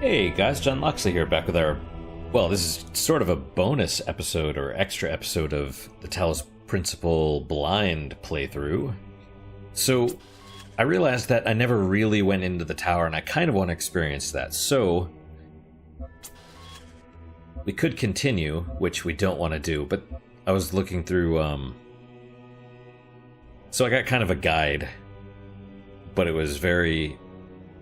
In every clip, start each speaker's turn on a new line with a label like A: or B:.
A: Hey guys, John Loxley here, back with our, well, this is sort of a bonus episode or extra episode of the Talos Principle Blind playthrough. So, I realized that I never really went into the tower and I kind of want to experience that, so we could continue, which we don't want to do, but I was looking through, so I got kind of a guide, but it was very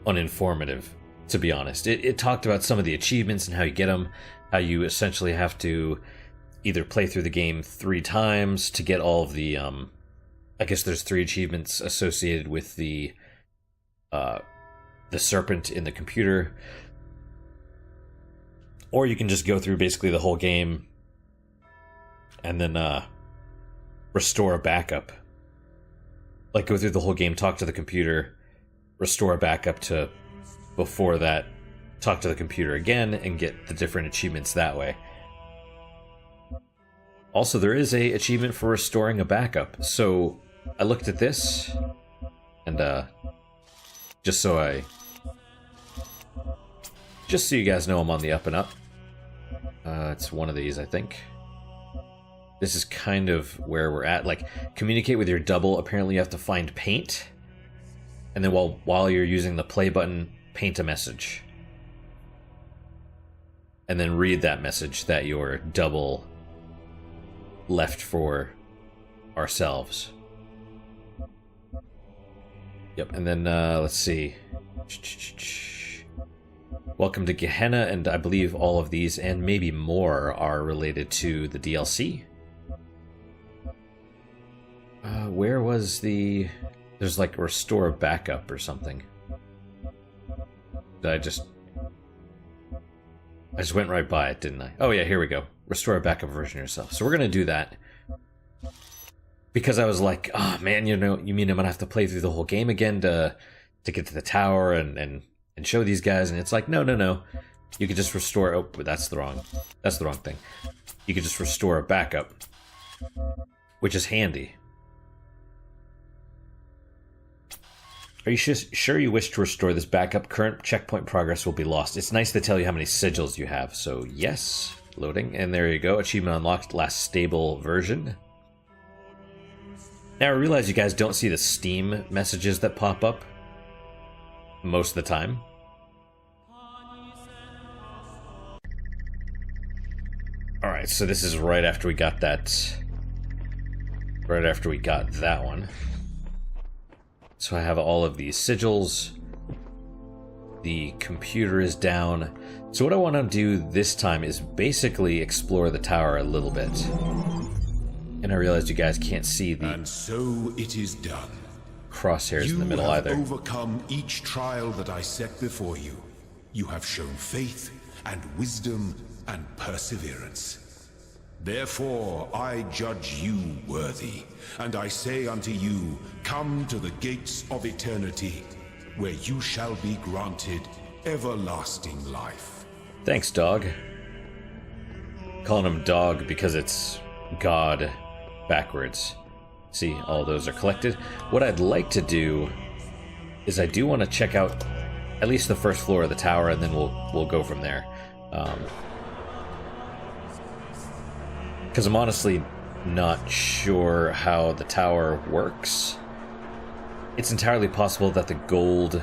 A: uninformative. To be honest, it talked about some of the achievements and how you get them, how you essentially have to either play through the game 3 times to get all of the, I guess there's 3 achievements associated with the serpent in the computer, or you can just go through basically the whole game and then restore a backup. Like go through the whole game, talk to the computer, restore a backup to before that, talk to the computer again and get the different achievements that way. Also, there is a achievement for restoring a backup. So I looked at this and just so you guys know I'm on the up and up. It's one of these, I think. This is kind of where we're at. Like, communicate with your double. Apparently you have to find paint. And then while you're using the play button, paint a message. And then read that message that your double left for ourselves. Yep, and then let's see. Welcome to Gehenna, and I believe all of these and maybe more are related to the DLC. Where was the... There's like restore a backup or something. I just went right by it, didn't I? Oh yeah, here we go. Restore a backup version of yourself. So we're gonna do that. Because I was like, oh man, you mean I'm gonna have to play through the whole game again to get to the tower and show these guys, and it's like, no. You could just restore, oh, but that's the wrong thing. You could just restore a backup, which is handy. Are you sure you wish to restore this backup? Current checkpoint progress will be lost. It's nice to tell you how many sigils you have. So yes, loading. And there you go. Achievement unlocked, last stable version. Now I realize you guys don't see the Steam messages that pop up most of the time. Alright, so this is right after we got that. Right after we got that one. So I have all of these sigils. The computer is down. So what I want to do this time is basically explore the tower a little bit. And I realized you guys can't see the...
B: And so it is done.
A: Crosshairs in the middle either.
B: You have overcome each trial that I set before you. You have shown faith and wisdom and perseverance. Therefore I judge you worthy, and I say unto you, come to the gates of eternity, where you shall be granted everlasting life.
A: Thanks, dog. Calling him dog because it's God backwards. See, all those are collected. What I'd like to do is I do want to check out at least the first floor of the tower, and then we'll go from there. Because I'm honestly not sure how the tower works. It's entirely possible that the gold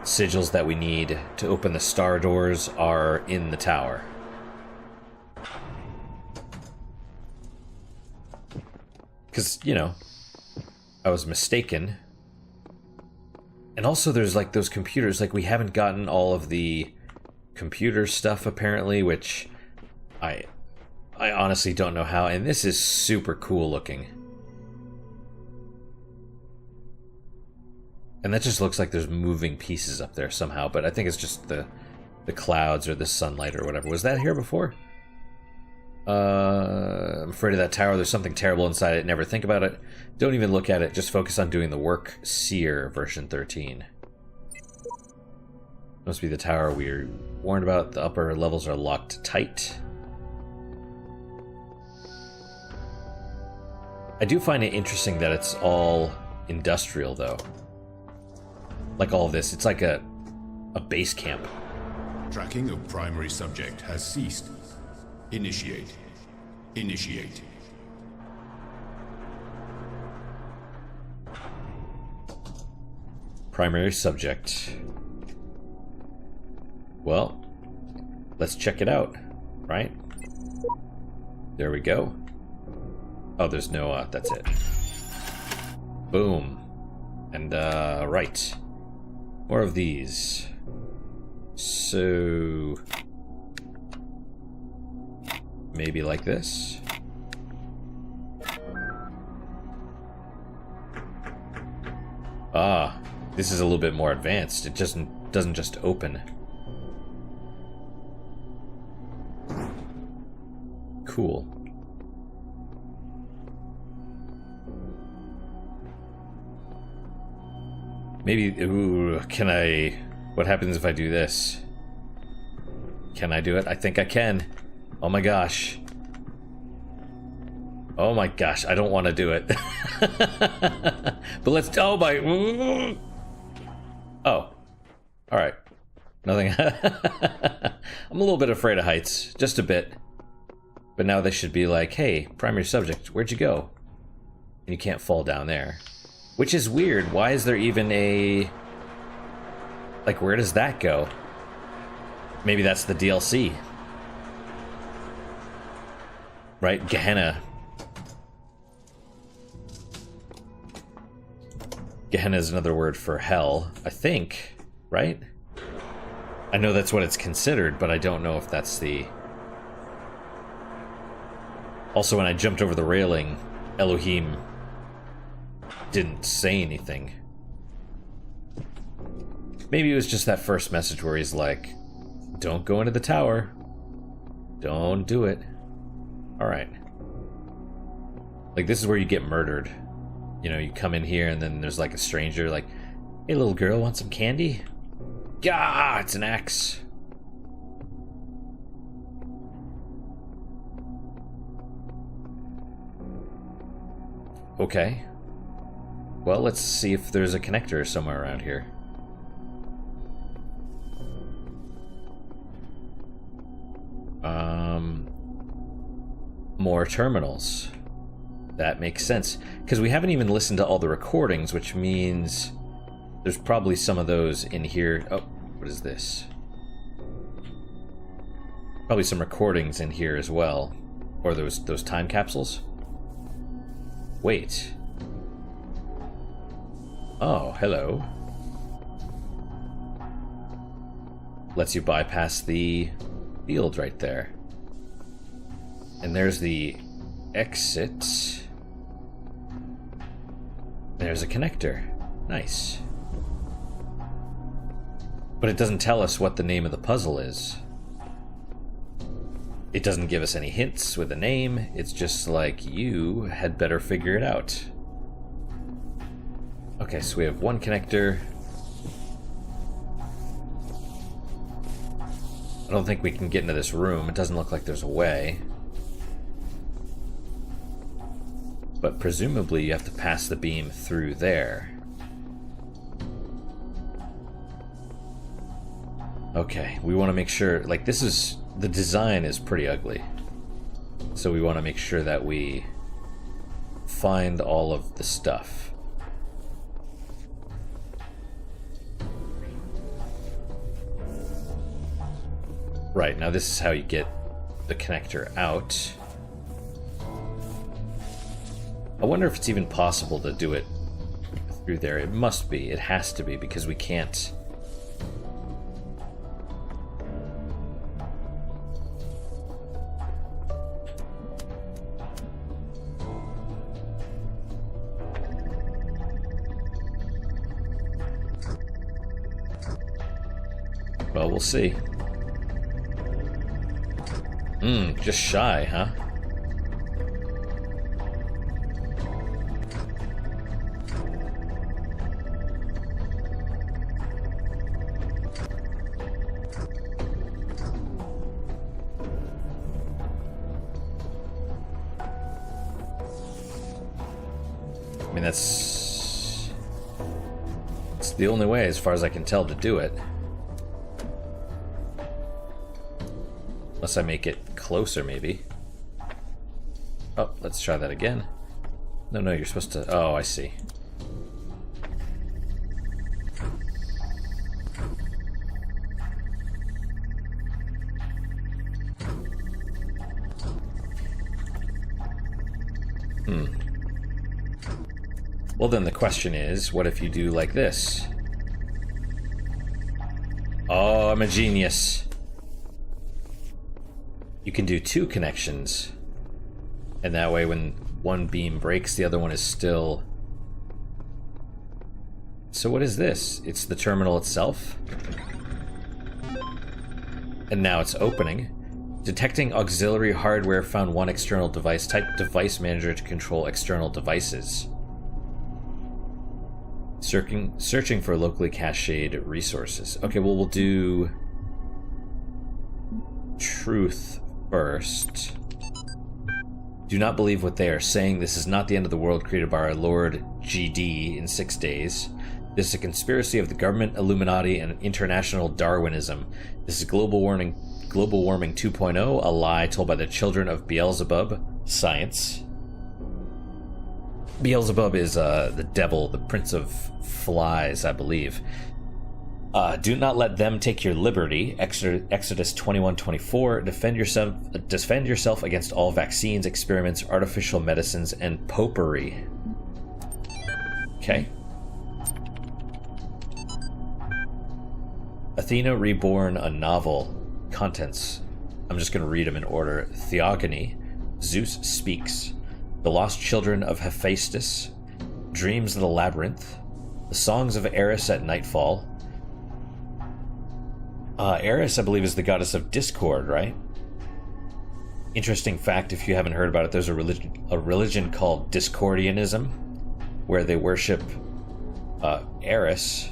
A: sigils that we need to open the star doors are in the tower. Because, you know, I was mistaken. And also there's like those computers, like we haven't gotten all of the computer stuff apparently, which I honestly don't know how, and this is super cool looking. And that just looks like there's moving pieces up there somehow, but I think it's just the clouds or the sunlight or whatever. Was that here before? I'm afraid of that tower. There's something terrible inside it. Never think about it. Don't even look at it. Just focus on doing the work. Seer, version 13. Must be the tower we were warned about. The upper levels are locked tight. I do find it interesting that it's all industrial, though. Like all of this. It's like a base camp.
B: Tracking of primary subject has ceased. Initiate. Initiate.
A: Primary subject. Well, let's check it out, right? There we go. Oh, there's no, that's it. Boom. And, right. More of these. So... maybe like this? Ah, this is a little bit more advanced. It doesn't just open. Cool. Maybe, ooh, can I... what happens if I do this? Can I do it? I think I can. Oh my gosh. Oh my gosh, I don't want to do it. But let's... oh my... oh. Alright. Nothing... I'm a little bit afraid of heights. Just a bit. But now they should be like, hey, primary subject, where'd you go? And you can't fall down there. Which is weird. Why is there even a... like, where does that go? Maybe that's the DLC. Right? Gehenna. Gehenna is another word for hell, I think. Right? I know that's what it's considered, but I don't know if that's the... Also, when I jumped over the railing, Elohim didn't say anything. Maybe it was just that first message where he's like, don't go into the tower. Don't do it. Alright. Like, this is where you get murdered. You know, you come in here and then there's like a stranger like, hey little girl, want some candy? Gah! It's an axe. Okay. Well, let's see if there's a connector somewhere around here. More terminals. That makes sense. Because we haven't even listened to all the recordings, which means there's probably some of those in here. Oh, what is this? Probably some recordings in here as well. Or those time capsules. Wait. Oh, hello. Lets you bypass the field right there. And there's the exit. There's a connector. Nice. But it doesn't tell us what the name of the puzzle is. It doesn't give us any hints with a name. It's just like, you had better figure it out. Okay, so we have one connector. I don't think we can get into this room. It doesn't look like there's a way. But presumably you have to pass the beam through there. Okay, we want to make sure, like, this is, the design is pretty ugly. So we want to make sure that we find all of the stuff. Right, now this is how you get the connector out. I wonder if it's even possible to do it through there. It must be. It has to be, because we can't. Well, we'll see. Just shy, huh? I mean, that's the only way, as far as I can tell, to do it. Unless I make it closer, maybe. Oh, let's try that again. No, you're supposed to... Oh, I see. Well, then the question is, what if you do like this? Oh, I'm a genius. You can do 2 connections. And that way, when one beam breaks, the other one is still... So what is this? It's the terminal itself? And now it's opening. Detecting auxiliary hardware, found 1 external device. Type device manager to control external devices. Searching for locally cached resources. Okay, well, we'll do truth first. Do not believe what they are saying. This is not the end of the world created by our Lord GD in 6 days. This is a conspiracy of the government, Illuminati, and international Darwinism. This is global warming 2.0, a lie told by the children of Beelzebub. Science. Beelzebub is the devil, the prince of flies, I believe. Do not let them take your liberty. Exodus 21:24. Defend yourself against all vaccines, experiments, artificial medicines, and popery. Okay. Athena Reborn, a novel. Contents. I'm just going to read them in order. Theogony. Zeus speaks. The Lost Children of Hephaestus, Dreams of the Labyrinth, The Songs of Eris at Nightfall. Eris, I believe, is the goddess of discord, right? Interesting fact, if you haven't heard about it, there's a religion called Discordianism, where they worship Eris,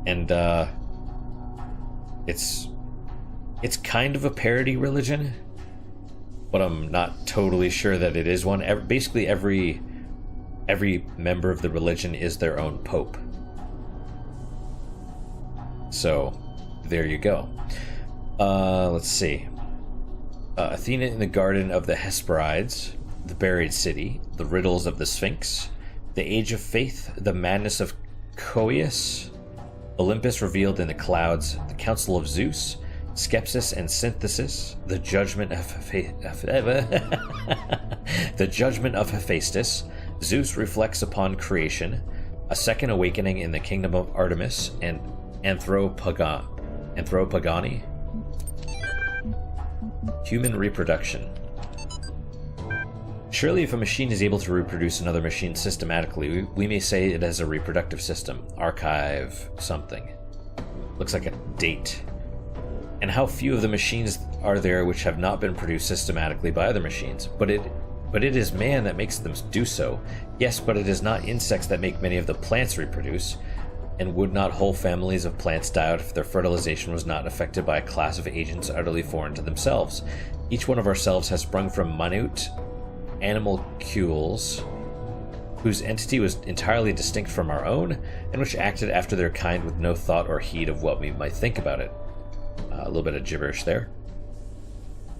A: and it's kind of a parody religion, but I'm not totally sure that it is one. Basically, every member of the religion is their own pope. So, there you go. Let's see. Athena in the Garden of the Hesperides, The Buried City, The Riddles of the Sphinx, The Age of Faith, The Madness of Coeus, Olympus Revealed in the Clouds, The Council of Zeus, Skepsis and Synthesis, The Judgment of The Judgment of Hephaestus, Zeus Reflects Upon Creation, A Second Awakening in the Kingdom of Artemis, and Anthropogony. Human reproduction. Surely if a machine is able to reproduce another machine systematically, we may say it has a reproductive system. Archive something. Looks like a date. And how few of the machines are there which have not been produced systematically by other machines? But it is man that makes them do so. Yes, but it is not insects that make many of the plants reproduce. And would not whole families of plants die out if their fertilization was not affected by a class of agents utterly foreign to themselves? Each one of ourselves has sprung from minute animalcules whose entity was entirely distinct from our own, and which acted after their kind with no thought or heed of what we might think about it. A little bit of gibberish there.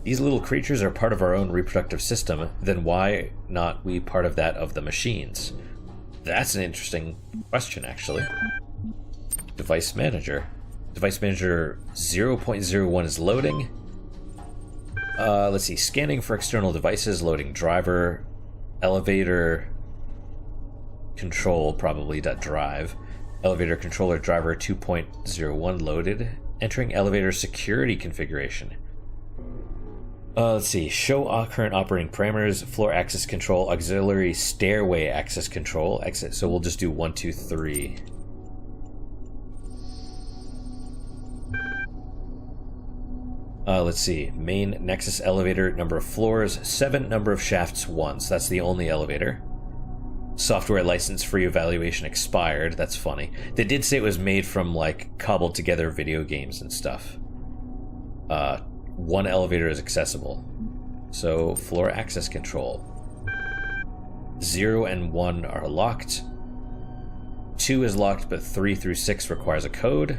A: These little creatures are part of our own reproductive system, then why not we part of that of the machines? That's an interesting question, actually. Device Manager. Device Manager 0.01 is loading. Let's see. Scanning for external devices, loading driver, elevator, control, probably .drive. Elevator controller driver 2.01 loaded. Entering elevator security configuration. Let's see. Show current operating parameters, floor access control, auxiliary stairway access control, exit. So we'll just do 1, 2, 3. Let's see. Main Nexus elevator, number of floors, 7, number of shafts, 1. So that's the only elevator. Software license free evaluation expired. That's funny. They did say it was made from, like, cobbled together video games and stuff. 1 elevator is accessible. So, floor access control. 0 and 1 are locked. 2 is locked, but 3 through 6 requires a code.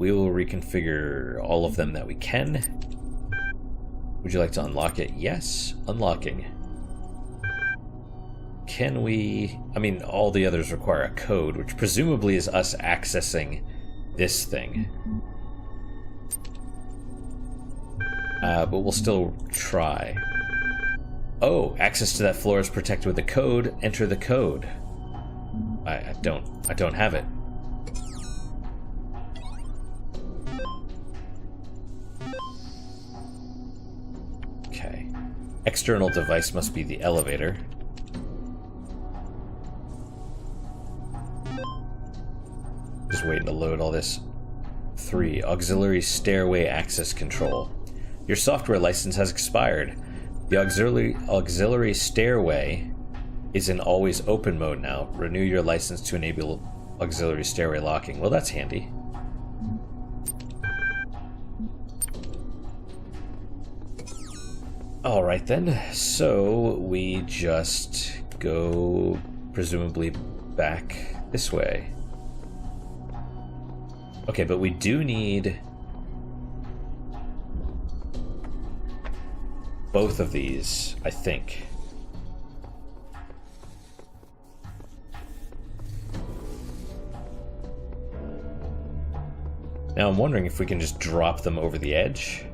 A: We will reconfigure all of them that we can. Would you like to unlock it? Yes. Unlocking. Can we... I mean, all the others require a code, which presumably is us accessing this thing. But we'll still try. Oh, access to that floor is protected with a code. Enter the code. I don't have it. Okay. External device must be the elevator. Just waiting to load all this. 3. Auxiliary stairway access control. Your software license has expired. The auxiliary stairway is in always open mode now. Renew your license to enable auxiliary stairway locking. Well, that's handy. Alright then, so we just go presumably back this way. Okay, but we do need both of these, I think. Now I'm wondering if we can just drop them over the edge.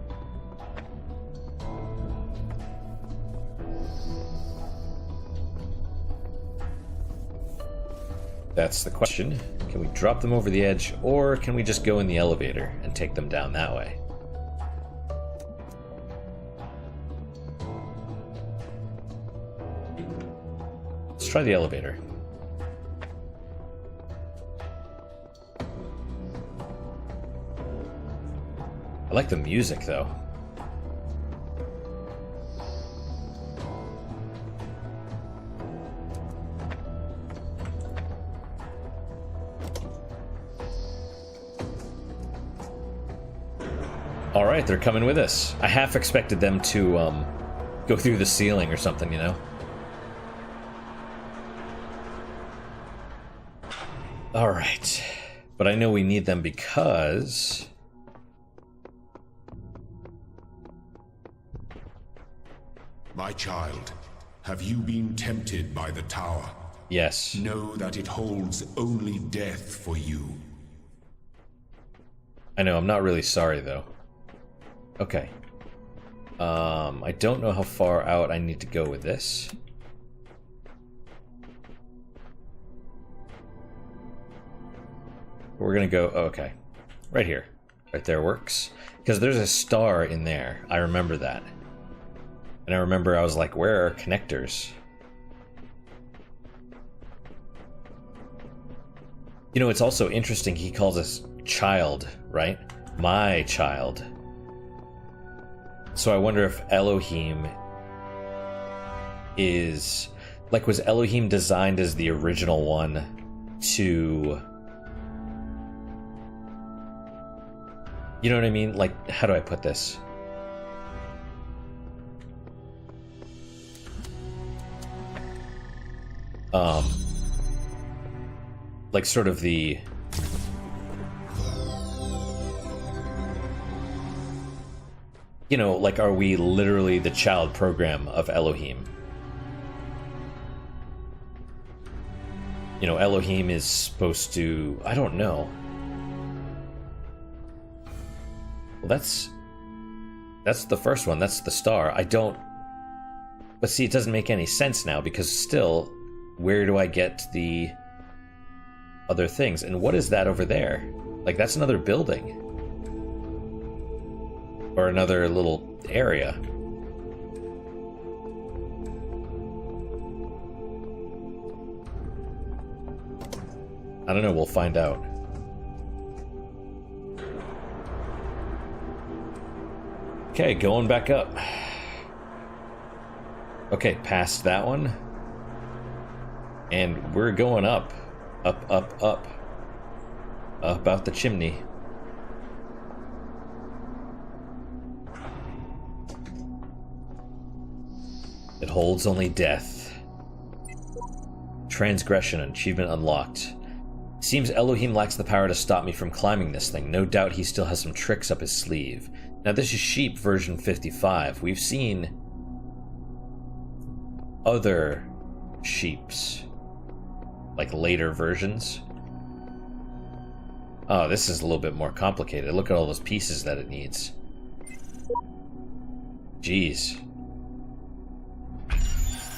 A: That's the question. Can we drop them over the edge, or can we just go in the elevator and take them down that way? Let's try the elevator. I like the music, though. Alright, they're coming with us. I half expected them to go through the ceiling or something, you know? Alright. But I know we need them because...
B: My child, have you been tempted by the tower?
A: Yes.
B: Know that it holds only death for you.
A: I know, I'm not really sorry, though. Okay. I don't know how far out I need to go with this. We're gonna go... Oh, okay. Right here. Right there works. Because there's a star in there. I remember that. And I remember I was like, where are connectors? You know, it's also interesting he calls us child, right? My child. So I wonder if Elohim is... Like, was Elohim designed as the original one to... You know what I mean? Like, how do I put this? Like, sort of the... You know, like, are we literally the child program of Elohim? You know, Elohim is supposed to... I don't know. Well, that's the first one. That's the star. I don't... But see, it doesn't make any sense now, because still, where do I get the other things? And what is that over there? Like, that's another building. Or another little area. I don't know, we'll find out. Okay, going back up. Okay, past that one. And we're going up. Up, up, up. Up out the chimney. It holds only death. Transgression achievement unlocked. Seems Elohim lacks the power to stop me from climbing this thing. No doubt he still has some tricks up his sleeve. Now this is Sheep version 55. We've seen other Sheeps, like later versions. Oh, this is a little bit more complicated. Look at all those pieces that it needs. Jeez.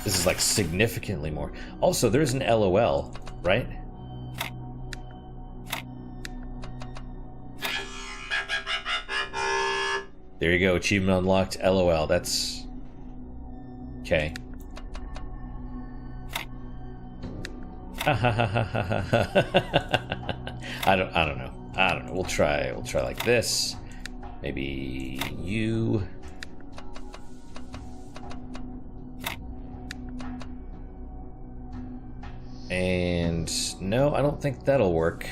A: This is like significantly more. Also, there's an LOL, right? There you go, achievement unlocked, LOL. That's okay. I don't know. We'll try like this. Maybe you. And no, I don't think that'll work.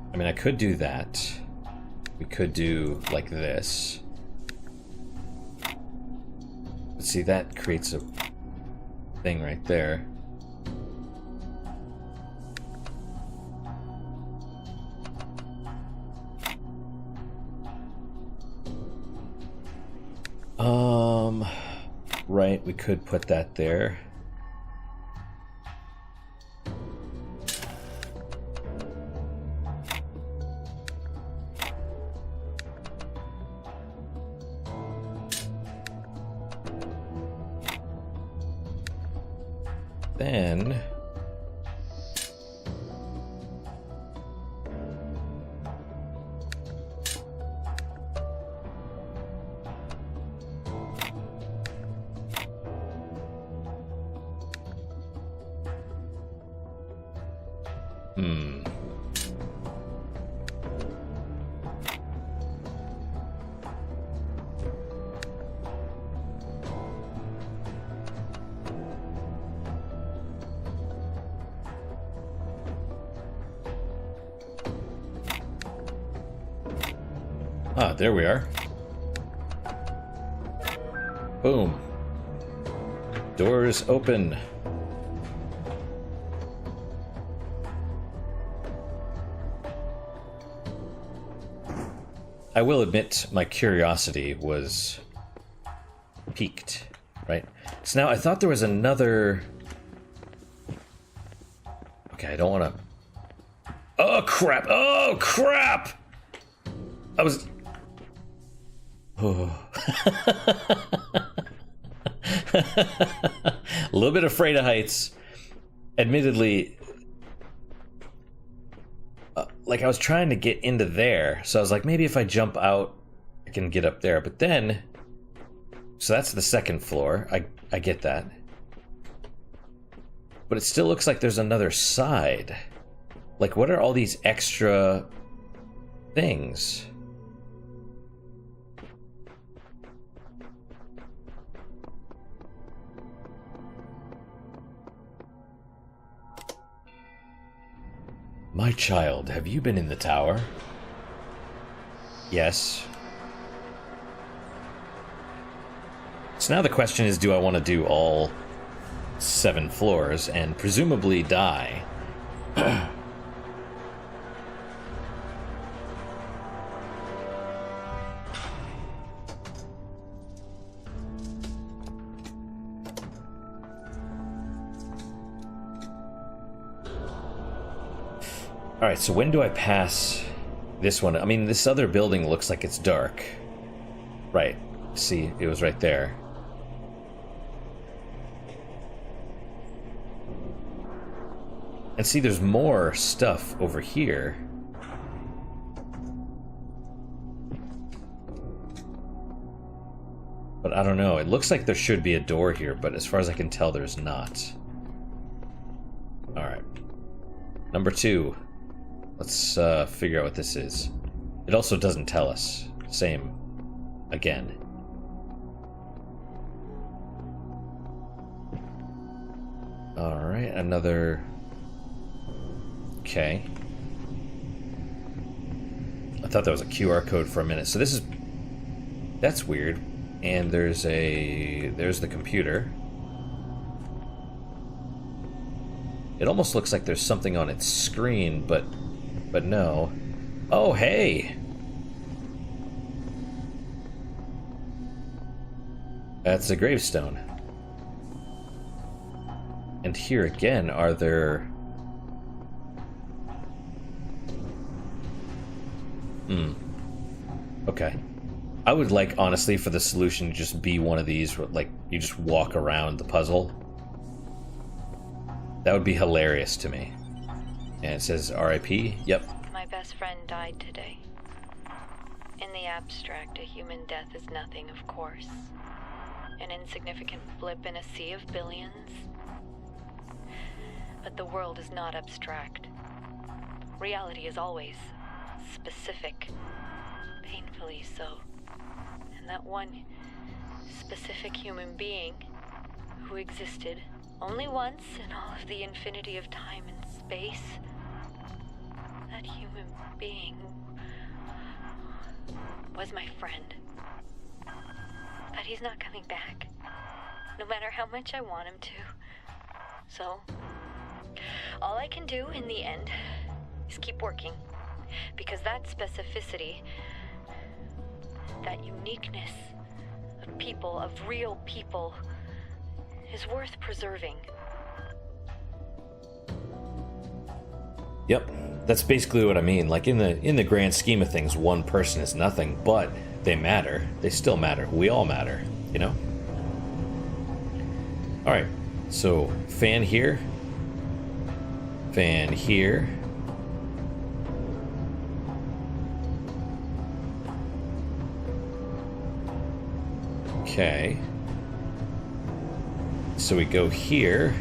A: I mean, I could do that. We could do like this. But see, that creates a thing right there. Right, we could put that there. Then there we are. Boom. Doors open. I will admit my curiosity was piqued, right? So now I thought there was another... Okay, I don't want to... Oh, crap! Oh, crap! I was... Oh. A little bit afraid of heights. Admittedly, like I was trying to get into there, so I was like, maybe if I jump out, I can get up there. But then, so that's the second floor. I get that. But it still looks like there's another side. Like, what are all these extra things? My child, have you been in the tower? Yes. So now the question is, do I want to do all 7 floors and presumably die? Alright, so when do I pass this one? I mean, this other building looks like it's dark. Right. See, it was right there. And see, there's more stuff over here. But I don't know. It looks like there should be a door here, but as far as I can tell, there's not. Alright. Number 2. Let's figure out what this is. It also doesn't tell us. Same. Again. Alright, another... Okay. I thought that was a QR code for a minute. So this is... That's weird. And there's the computer. It almost looks like there's something on its screen, but no. Oh, hey! That's a gravestone. And here again, are there... Okay. I would like, honestly, for the solution to just be one of these, like, you just walk around the puzzle. That would be hilarious to me. And it says R.I.P. Yep.
C: My best friend died today. In the abstract, a human death is nothing, of course. An insignificant blip in a sea of billions. But the world is not abstract. Reality is always specific. Painfully so. And that one specific human being who existed only once in all of the infinity of time and space, that human being was my friend. But he's not coming back, no matter how much I want him to. So, all I can do in the end is keep working, because that specificity, that uniqueness of people, of real people, is worth preserving.
A: Yep. That's basically what I mean. Like, in the grand scheme of things, one person is nothing, but they matter. They still matter. We all matter, you know? Alright. So, fan here. Fan here. Okay. So we go here.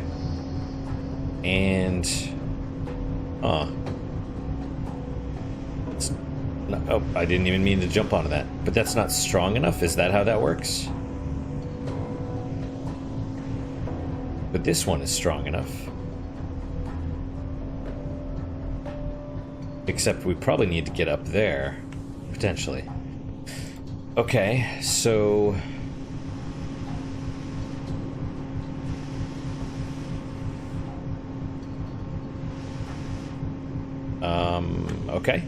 A: And... Oh, I didn't even mean to jump onto that. But that's not strong enough? Is that how that works? But this one is strong enough. Except we probably need to get up there. Potentially. Okay, so... Okay.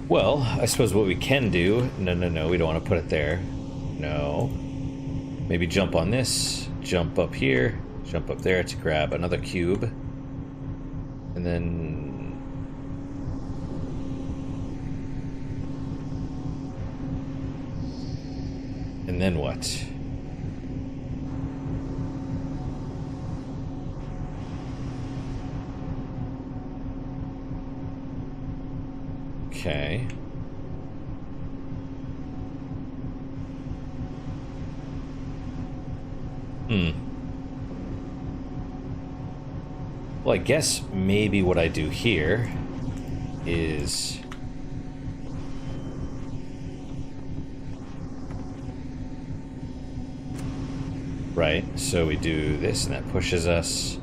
A: Well, I suppose what we can do... No, we don't want to put it there. No. Maybe jump on this, jump up here, jump up there to grab another cube. And then... And then what? Okay. Well, I guess maybe what I do here is... Right, so we do this and that pushes us.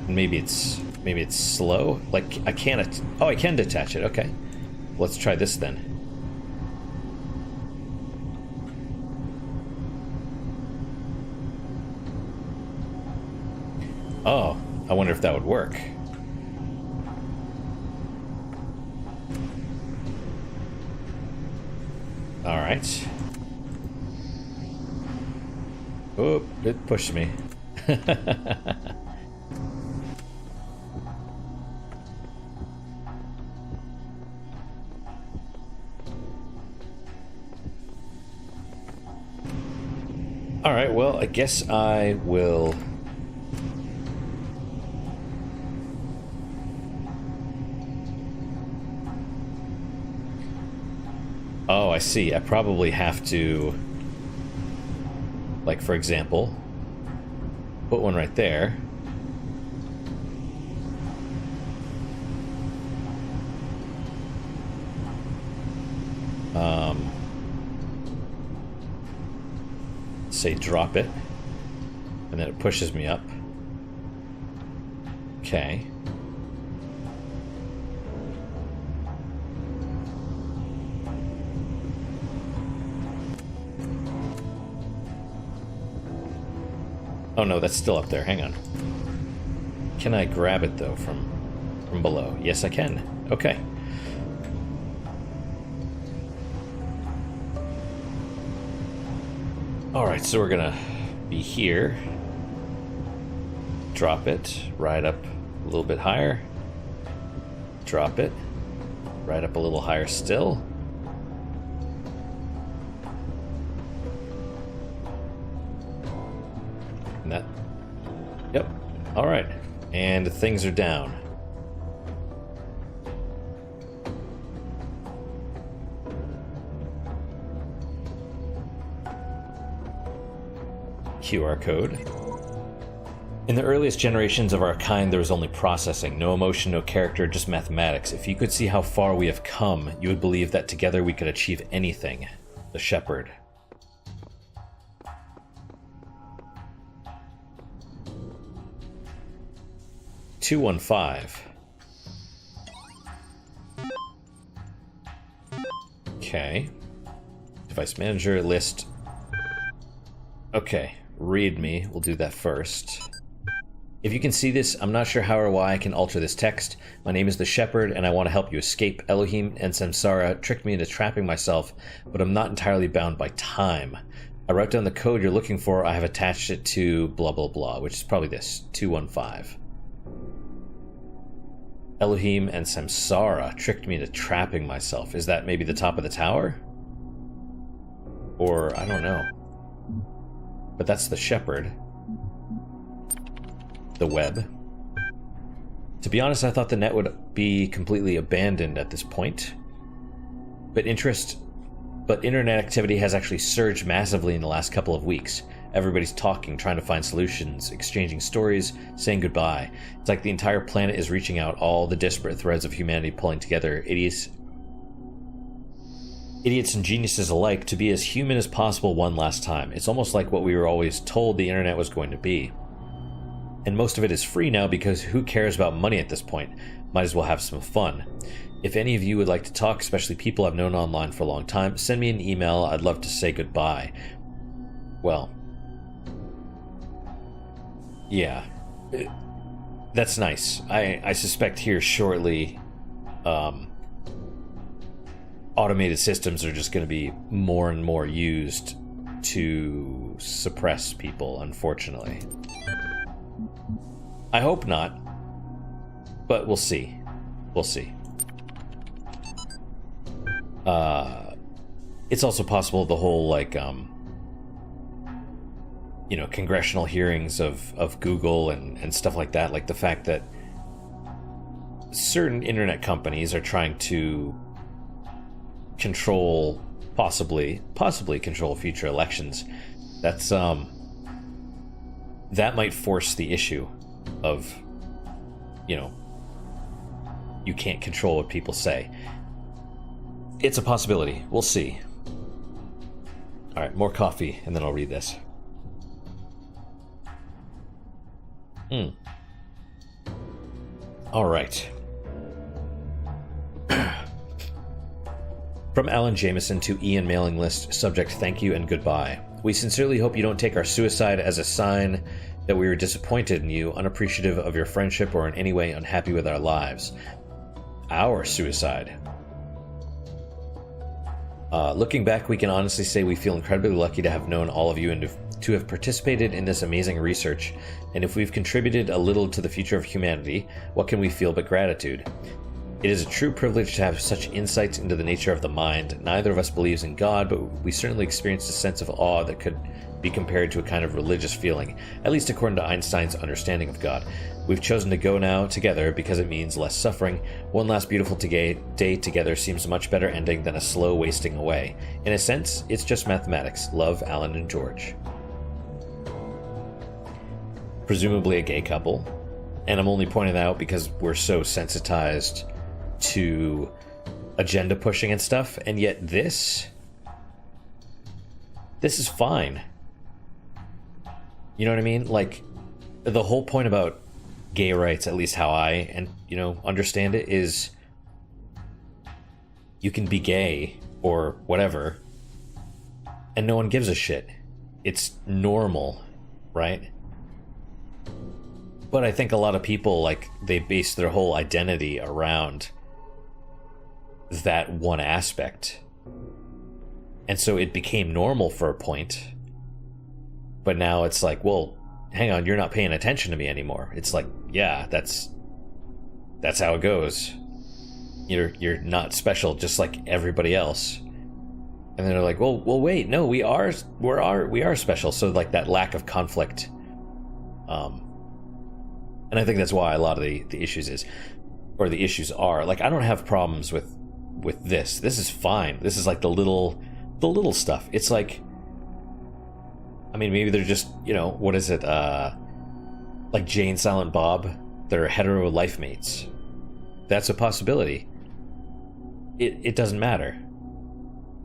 A: Maybe it's slow. Like I can't. Oh, I can detach it. Okay, let's try this then. Oh, I wonder if that would work. All right. Oh, it pushed me. Alright, well, I guess I will... Oh, I see. I probably have to... Like, for example, put one right there. Say drop it, and then it pushes me up. Okay. Oh no, that's still up there. Hang on. Can I grab it though from below? Yes, I can. Okay. Alright, so we're gonna be here. Drop it, right up a little bit higher. Drop it, right up a little higher still. And that, yep, alright. And things are down. QR code. In the earliest generations of our kind, there was only processing, no emotion, no character, just mathematics. If you could see how far we have come, you would believe that together we could achieve anything. The Shepherd. $215. Okay. Device manager, list. Okay. Read me. We'll do that first. If you can see this, I'm not sure how or why I can alter this text. My name is the Shepherd, and I want to help you escape. Elohim and Samsara tricked me into trapping myself, but I'm not entirely bound by time. I wrote down the code you're looking for. I have attached it to blah blah blah, which is probably this, 215. Elohim and Samsara tricked me into trapping myself. Is that maybe the top of the tower? Or, I don't know. But that's the Shepherd. The web. To be honest, I thought the net would be completely abandoned at this point. But internet activity has actually surged massively in the last couple of weeks. Everybody's talking, trying to find solutions, exchanging stories, saying goodbye. It's like the entire planet is reaching out, all the disparate threads of humanity pulling together, idiots and geniuses alike, to be as human as possible one last time. It's almost like what we were always told the internet was going to be. And most of it is free now because who cares about money at this point? Might as well have some fun. If any of you would like to talk, especially people I've known online for a long time, send me an email. I'd love to say goodbye. Well, yeah, that's nice. I suspect here shortly, automated systems are just going to be more and more used to suppress people, unfortunately. I hope not, but we'll see. We'll see. It's also possible the whole, like, congressional hearings of Google and stuff like that, like the fact that certain internet companies are trying to control, possibly control future elections. That's, that might force the issue of, you can't control what people say. It's a possibility. We'll see. Alright, more coffee, and then I'll read this. Alright. From Alan Jameson to Ian mailing list, subject thank you and goodbye. We sincerely hope you don't take our suicide as a sign that we were disappointed in you, unappreciative of your friendship, or in any way unhappy with our lives. Our suicide. Looking back, we can honestly say we feel incredibly lucky to have known all of you and to have participated in this amazing research. And if we've contributed a little to the future of humanity, what can we feel but gratitude? It is a true privilege to have such insights into the nature of the mind. Neither of us believes in God, but we certainly experienced a sense of awe that could be compared to a kind of religious feeling, at least according to Einstein's understanding of God. We've chosen to go now together because it means less suffering. One last beautiful day together seems a much better ending than a slow wasting away. In a sense, it's just mathematics. Love, Alan and George. Presumably a gay couple. And I'm only pointing that out because we're so sensitized to agenda pushing and stuff, and yet this is fine. You know what I mean? Like, the whole point about gay rights, at least how I understand it, is you can be gay or whatever and no one gives a shit. It's normal, right? But I think a lot of people, like, they base their whole identity around that one aspect. And so it became normal for a point. But now it's like, well, hang on, you're not paying attention to me anymore. It's like, yeah, that's how it goes. You're not special, just like everybody else. And then they're like, well, wait, no, we are special. So like that lack of conflict. And I think that's why a lot of the issues are like, I don't have problems with this. This is fine. This is like the little stuff. It's like, I mean, maybe they're just, what is it? Like Jay and Silent Bob, they're hetero life mates. That's a possibility. It doesn't matter.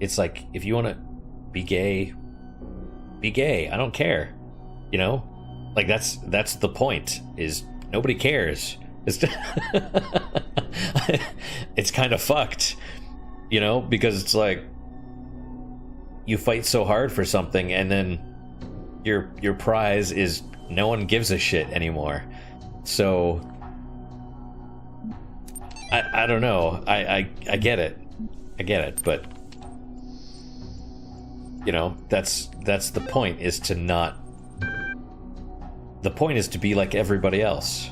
A: It's like, if you want to be gay, be gay. I don't care. Like that's the point, is nobody cares. It's it's kind of fucked, because it's like you fight so hard for something and then your prize is no one gives a shit anymore. So I don't know. I get it. But that's the point, is to not. The point is to be like everybody else.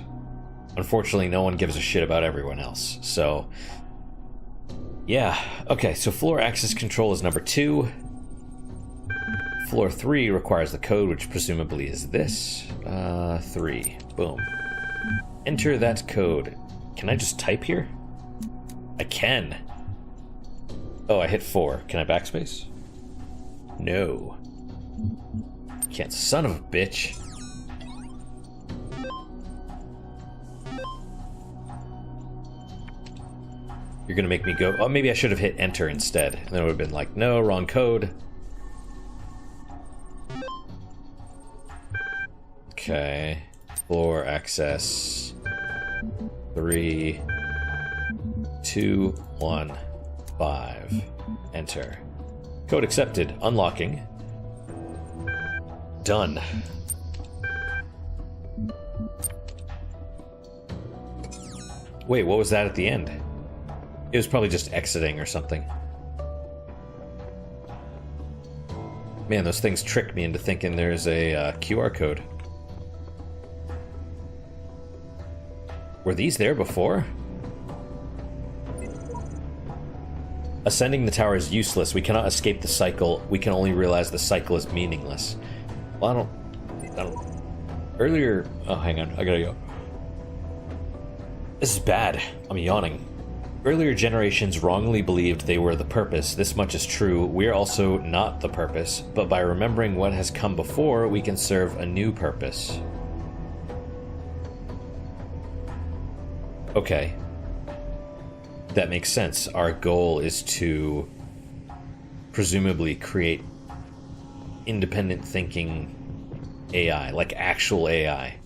A: Unfortunately, no one gives a shit about everyone else. So, yeah. Okay, so floor access control is number 2. Floor 3 requires the code, which presumably is this. 3. Boom. Enter that code. Can I just type here? I can. Oh, I hit 4. Can I backspace? No. Can't. Son of a bitch. You're gonna make me go... Oh, maybe I should have hit enter instead. And then it would have been like, no, wrong code. Okay. Floor access. 3, 2, 1, 5. Enter. Code accepted. Unlocking. Done. Wait, what was that at the end? It was probably just exiting or something. Man, those things tricked me into thinking there's a QR code. Were these there before? Ascending the tower is useless. We cannot escape the cycle. We can only realize the cycle is meaningless. Well, I don't... Earlier... Oh, hang on. I gotta go. This is bad. I'm yawning. Earlier generations wrongly believed they were the purpose. This much is true. We are also not the purpose, but by remembering what has come before, we can serve a new purpose. Okay. That makes sense. Our goal is to presumably create independent thinking AI, like actual AI,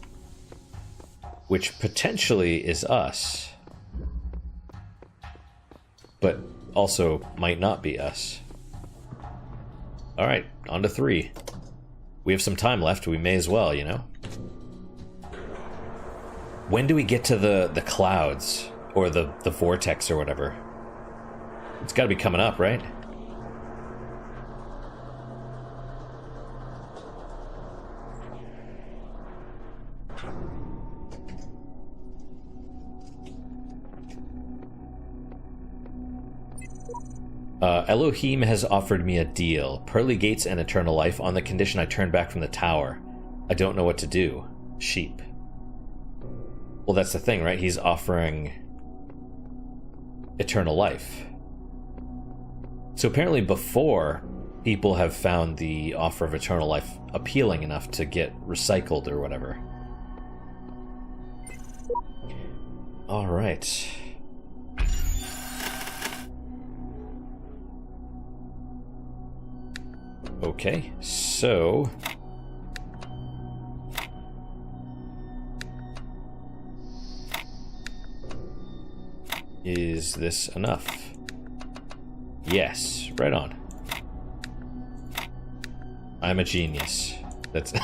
A: which potentially is us. But also might not be us. Alright, on to 3. We have some time left, we may as well, When do we get to the clouds? Or the vortex or whatever? It's gotta be coming up, right? Elohim has offered me a deal. Pearly gates and eternal life on the condition I turn back from the tower. I don't know what to do. Sheep. Well, that's the thing, right? He's offering eternal life. So apparently before, people have found the offer of eternal life appealing enough to get recycled or whatever. Alright. Okay, so... Is this enough? Yes, right on. I'm a genius. That's...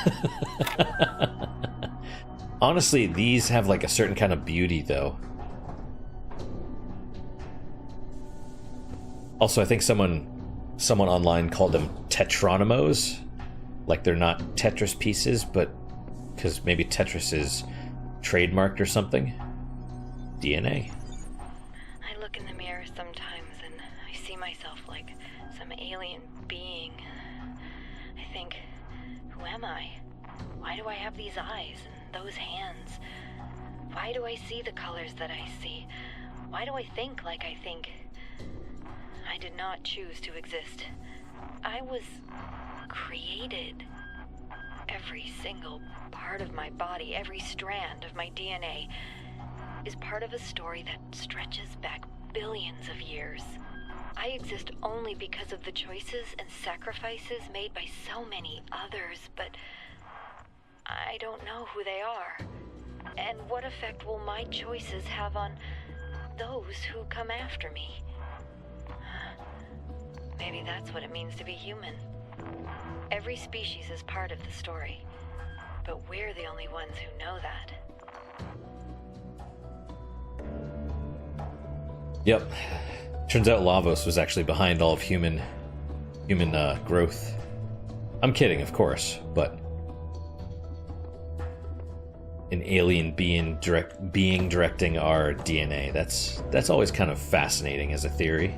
A: Honestly, these have like a certain kind of beauty, though. Also, I think someone online called them Tetronymos. Like they're not Tetris pieces, but because maybe Tetris is trademarked or something. DNA.
C: I look in the mirror sometimes and I see myself like some alien being. I think, who am I? Why do I have these eyes and those hands? Why do I see the colors that I see? Why do I think like I think? I did not choose to exist. I was created. Every single part of my body, every strand of my DNA is part of a story that stretches back billions of years. I exist only because of the choices and sacrifices made by so many others, but I don't know who they are. And what effect will my choices have on those who come after me? Maybe that's what it means to be human. Every species is part of the story, but we're the only ones who know that.
A: Yep. Turns out Lavos was actually behind all of human growth. I'm kidding, of course, but an alien being directing our DNA. That's always kind of fascinating as a theory.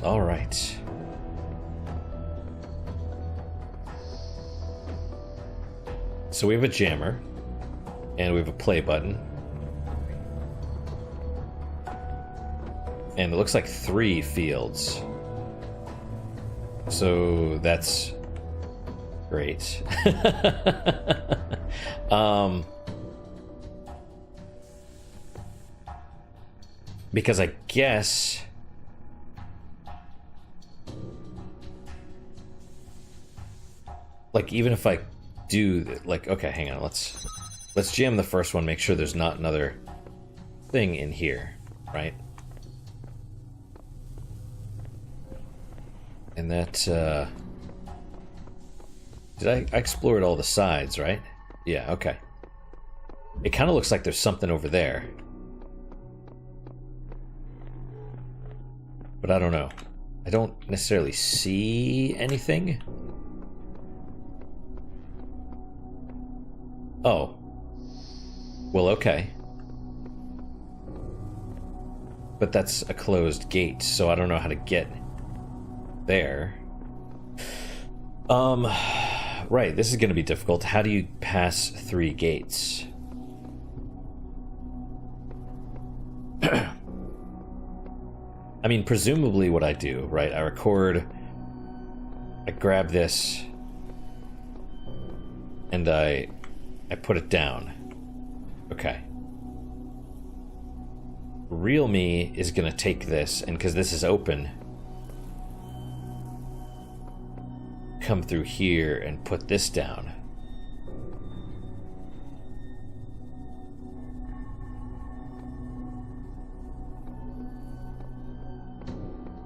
A: All right. So we have a jammer, and we have a play button. And it looks like 3 fields. So that's great. Because I guess... Like, even if I do... Like, okay, hang on, let's jam the first one, make sure there's not another thing in here, right? And that, I explored all the sides, right? Yeah, okay. It kind of looks like there's something over there. But I don't know. I don't necessarily see anything. Oh. Well, okay. But that's a closed gate, so I don't know how to get there. Right, this is going to be difficult. How do you pass 3 gates? I mean, presumably what I do, right? I record, I grab this, and I put it down. Okay. Real me is going to take this, and because this is open, come through here and put this down.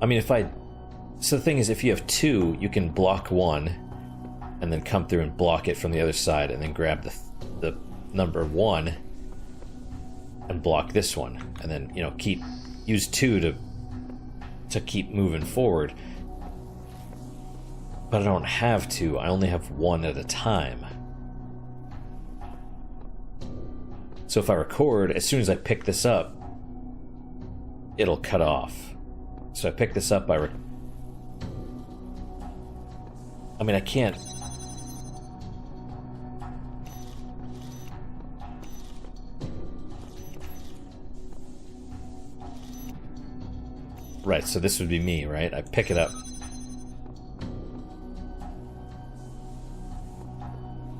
A: I mean, so the thing is, if you have 2, you can block 1 and then come through and block it from the other side and then grab the number 1 and block this one, and then, you know, use 2 to keep moving forward. But I don't have 2, I only have 1 at a time. So if I record, as soon as I pick this up, it'll cut off. So I pick this up, I mean, I can't... Right, so this would be me, right? I pick it up.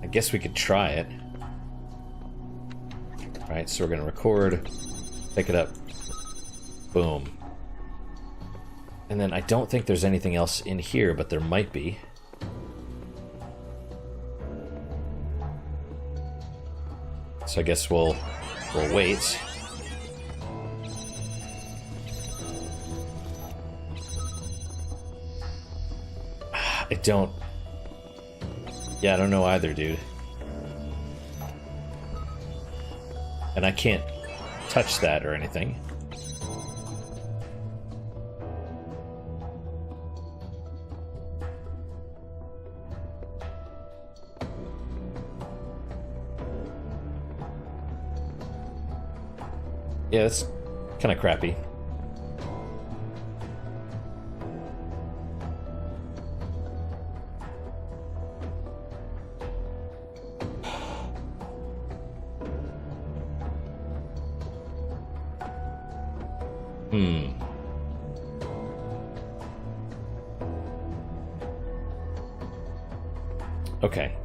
A: I guess we could try it. Right, so we're gonna record, pick it up, boom. And then I don't think there's anything else in here, but there might be. So I guess we'll wait. I don't... Yeah, I don't know either, dude. And I can't touch that or anything. Yeah, that's kind of crappy. Okay.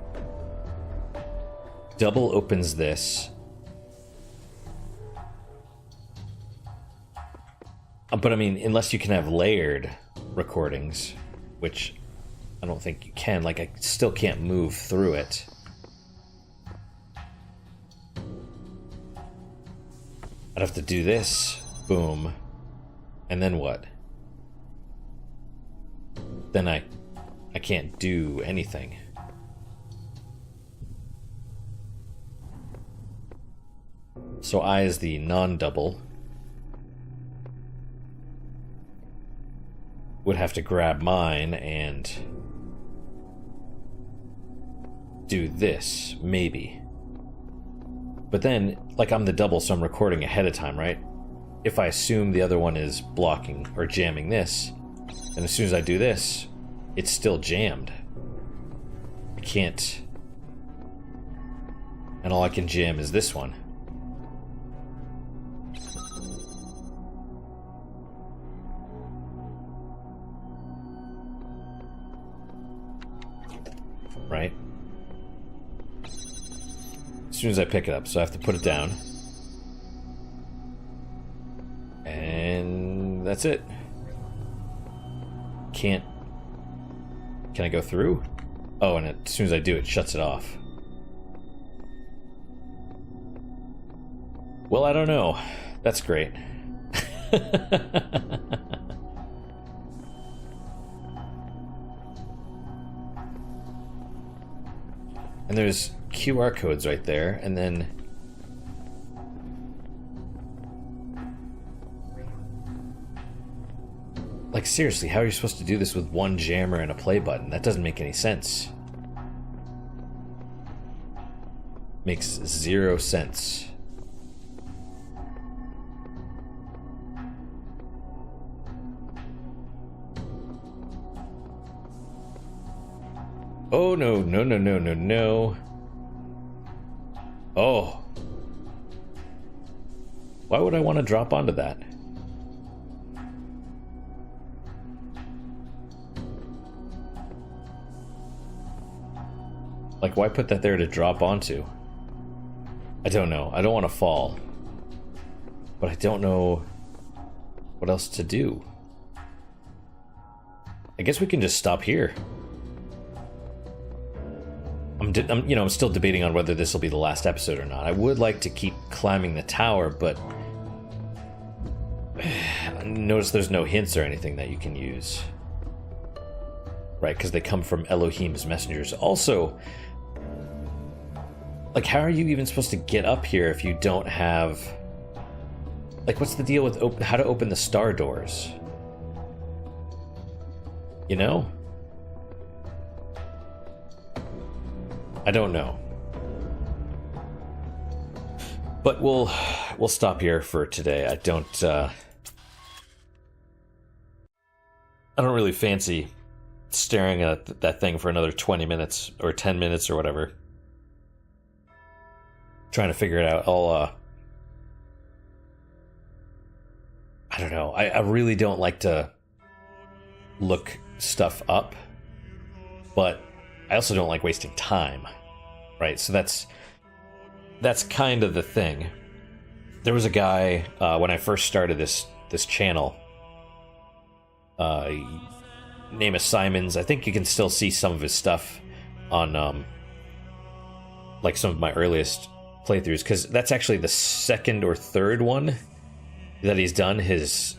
A: Double opens this. But I mean, unless you can have layered recordings, which I don't think you can. Like, I still can't move through it. I'd have to do this. Boom. And then what? Then I can't do anything. So I is the non-double. Would have to grab mine and do this, maybe. But then, like, I'm the double, so I'm recording ahead of time, right? If I assume the other one is blocking or jamming this, then as soon as I do this, it's still jammed. I can't... And all I can jam is this one. Right? As soon as I pick it up, so I have to put it down. And that's it. Can I go through? Oh, and as soon as I do, it shuts it off. Well, I don't know. That's great. And there's QR codes right there, and then... Like, seriously, how are you supposed to do this with one jammer and a play button? That doesn't make any sense. Makes 0 sense. Oh, no, no, no, no, no, no. Oh. Why would I want to drop onto that? Like, why put that there to drop onto? I don't know. I don't want to fall. But I don't know what else to do. I guess we can just stop here. I'm still debating on whether this will be the last episode or not. I would like to keep climbing the tower, but notice there's no hints or anything that you can use. Right, because they come from Elohim's messengers. Also, like, how are you even supposed to get up here if you don't have... Like, what's the deal with how to open the star doors? You know? I don't know. But we'll stop here for today. I don't really fancy staring at that thing for another 20 minutes or 10 minutes or whatever. Trying to figure it out. I don't know. I really don't like to look stuff up, but I also don't like wasting time, right? So that's kind of the thing. There was a guy when I first started this channel. Name is Simons. I think you can still see some of his stuff on like some of my earliest playthroughs, because that's actually the second or third one that he's done. His,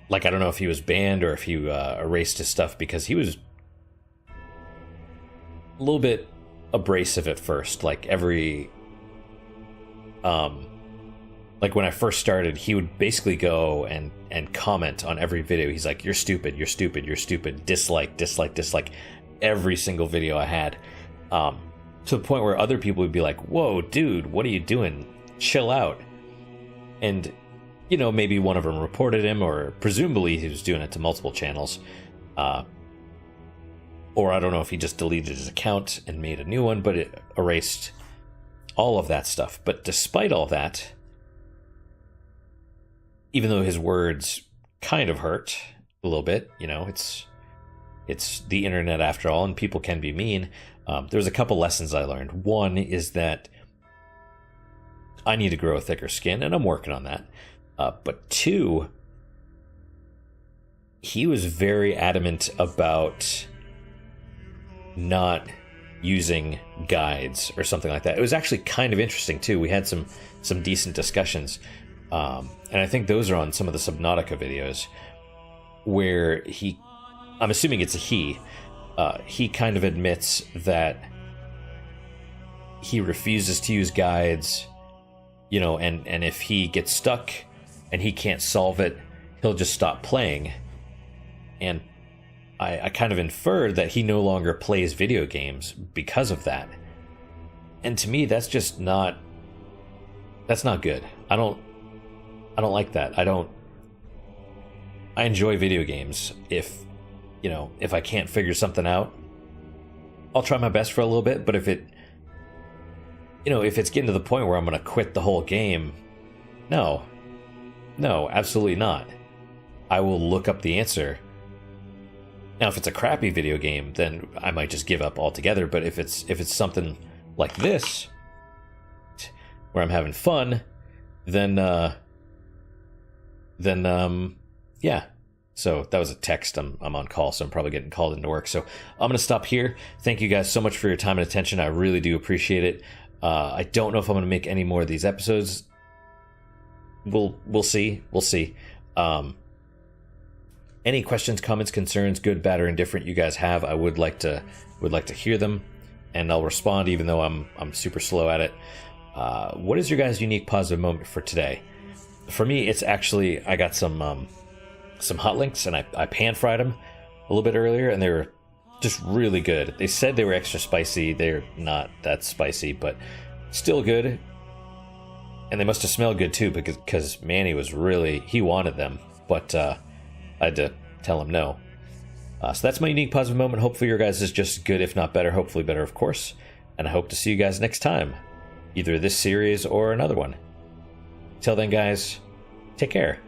A: like, I don't know if he was banned or if he erased his stuff, because he was a little bit abrasive at first. Like every like when I first started, he would basically go and comment on every video. He's like, you're stupid, you're stupid, you're stupid, dislike, dislike, dislike, every single video I had. To the point where other people would be like, whoa, dude, what are you doing? Chill out. And, you know, maybe one of them reported him, or presumably he was doing it to multiple channels. Or I don't know if he just deleted his account and made a new one, but it erased all of that stuff. But despite all that, even though his words kind of hurt a little bit, you know, it's the internet after all, and people can be mean. There's a couple lessons I learned. One is that I need to grow a thicker skin, and I'm working on that. But two, he was very adamant about not using guides or something like that. It was actually kind of interesting too. We had some decent discussions. And I think those are on some of the Subnautica videos, where I'm assuming it's a he kind of admits that he refuses to use guides, you know, and if he gets stuck and he can't solve it, he'll just stop playing. And I kind of inferred that he no longer plays video games because of that. And to me, that's just not good. I don't like that. I enjoy video games. If I can't figure something out, I'll try my best for a little bit, but if it's getting to the point where I'm going to quit the whole game, no, absolutely not. I will look up the answer. Now, if it's a crappy video game, then I might just give up altogether. But if it's something like this, where I'm having fun, then yeah. So that was a text. I'm on call, so I'm probably getting called into work. So I'm gonna stop here. Thank you guys so much for your time and attention. I really do appreciate it. I don't know if I'm gonna make any more of these episodes. We'll see. Any questions, comments, concerns, good, bad, or indifferent you guys have, I would like to hear them, and I'll respond even though I'm super slow at it. What is your guys' unique positive moment for today? For me, it's actually, I got some hot links, and I pan fried them a little bit earlier, and they were just really good. They said they were extra spicy. They're not that spicy, but still good. And they must have smelled good too, because Manny was he wanted them, but I had to tell him no. So that's my unique positive moment. Hopefully your guys is just good, if not better. Hopefully better, of course. And I hope to see you guys next time, either this series or another one. Till then, guys, take care.